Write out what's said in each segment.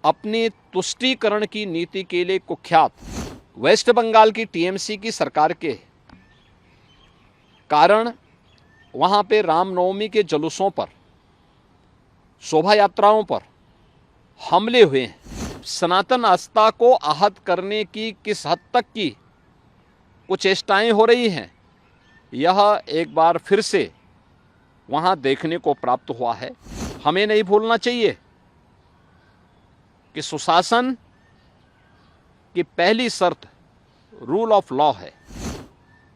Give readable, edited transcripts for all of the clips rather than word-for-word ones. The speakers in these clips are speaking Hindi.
अपनी तुष्टीकरण की नीति के लिए कुख्यात वेस्ट बंगाल की टीएमसी की सरकार के कारण वहाँ पे रामनवमी के जुलूसों पर, शोभा यात्राओं पर हमले हुए हैं। सनातन आस्था को आहत करने की किस हद तक की कुचेष्टाएं हो रही हैं, यह एक बार फिर से वहाँ देखने को प्राप्त हुआ है। हमें नहीं भूलना चाहिए कि सुशासन की पहली शर्त रूल ऑफ लॉ है।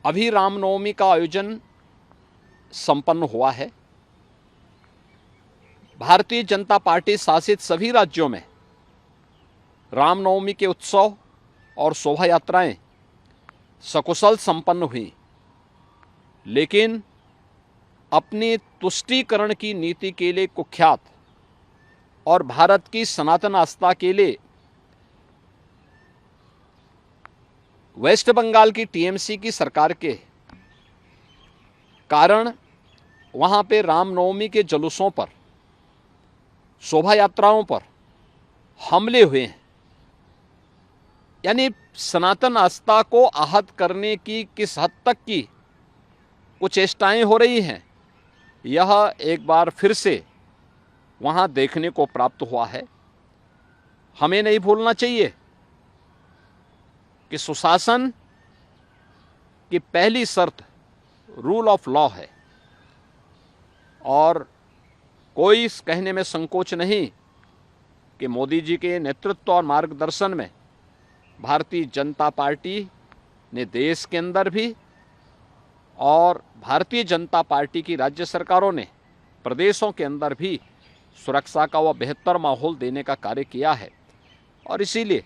अभी रामनवमी का आयोजन संपन्न हुआ है। भारतीय जनता पार्टी शासित सभी राज्यों में रामनवमी के उत्सव और शोभा यात्राएं सकुशल संपन्न हुई, लेकिन अपनी तुष्टीकरण की नीति के लिए कुख्यात और भारत की सनातन आस्था के लिए वेस्ट बंगाल की टीएमसी की सरकार के कारण वहाँ पे रामनवमी के जुलूसों पर, शोभा यात्राओं पर हमले हुए हैं। यानी सनातन आस्था को आहत करने की किस हद तक की कुचेष्टाएं हो रही हैं, यह एक बार फिर से वहाँ देखने को प्राप्त हुआ है। हमें नहीं भूलना चाहिए कि सुशासन की पहली शर्त रूल ऑफ लॉ है, और कोई इस कहने में संकोच नहीं कि मोदी जी के नेतृत्व और मार्गदर्शन में भारतीय जनता पार्टी ने देश के अंदर भी और भारतीय जनता पार्टी की राज्य सरकारों ने प्रदेशों के अंदर भी सुरक्षा का वह बेहतर माहौल देने का कार्य किया है। और इसीलिए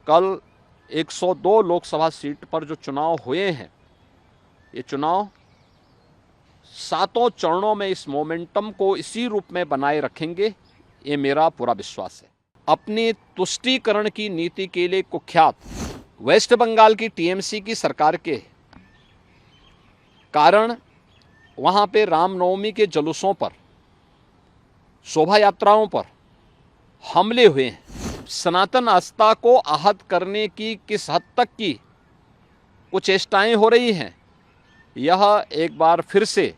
कल 102 लोकसभा सीट पर जो चुनाव हुए हैं, ये चुनाव सातों चरणों में इस मोमेंटम को इसी रूप में बनाए रखेंगे, ये मेरा पूरा विश्वास है। अपनी तुष्टीकरण की नीति के लिए कुख्यात वेस्ट बंगाल की टीएमसी की सरकार के कारण वहाँ पे रामनवमी के जुलूसों पर, शोभा यात्राओं पर हमले हुए हैं। सनातन आस्था को आहत करने की किस हद तक की कुचेष्टाएं हो रही हैं, यह एक बार फिर से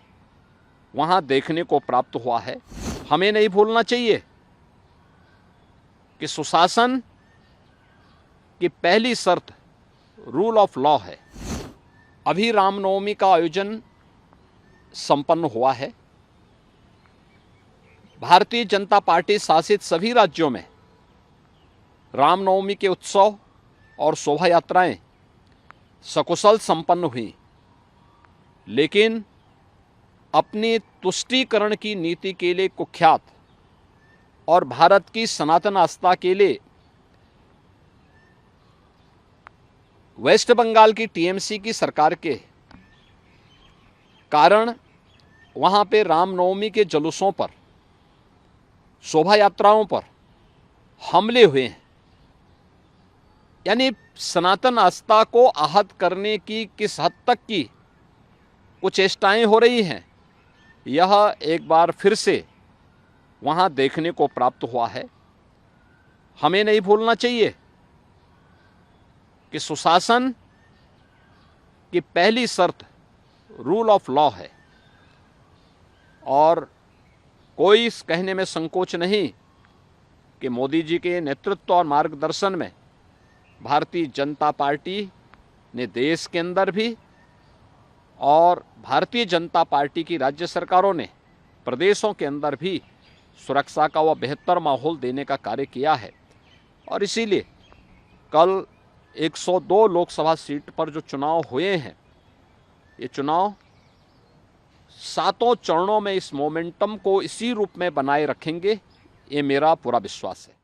वहाँ देखने को प्राप्त हुआ है। हमें नहीं भूलना चाहिए कि सुशासन की पहली शर्त रूल ऑफ लॉ है। अभी रामनवमी का आयोजन संपन्न हुआ है। भारतीय जनता पार्टी शासित सभी राज्यों में रामनवमी के उत्सव और शोभा यात्राएं सकुशल संपन्न हुई, लेकिन अपनी तुष्टीकरण की नीति के लिए कुख्यात और भारत की सनातन आस्था के लिए वेस्ट बंगाल की टीएमसी की सरकार के कारण वहाँ पे रामनवमी के जुलूसों पर, शोभा यात्राओं पर हमले हुए हैं। यानी सनातन आस्था को आहत करने की किस हद तक की कुचेष्टाएं हो रही हैं, यह एक बार फिर से वहाँ देखने को प्राप्त हुआ है। हमें नहीं भूलना चाहिए कि सुशासन की पहली शर्त रूल ऑफ लॉ है, और कोई इस कहने में संकोच नहीं कि मोदी जी के नेतृत्व और मार्गदर्शन में भारतीय जनता पार्टी ने देश के अंदर भी और भारतीय जनता पार्टी की राज्य सरकारों ने प्रदेशों के अंदर भी सुरक्षा का वह बेहतर माहौल देने का कार्य किया है। और इसीलिए कल 102 लोकसभा सीट पर जो चुनाव हुए हैं, ये चुनाव सातों चरणों में इस मोमेंटम को इसी रूप में बनाए रखेंगे, ये मेरा पूरा विश्वास है।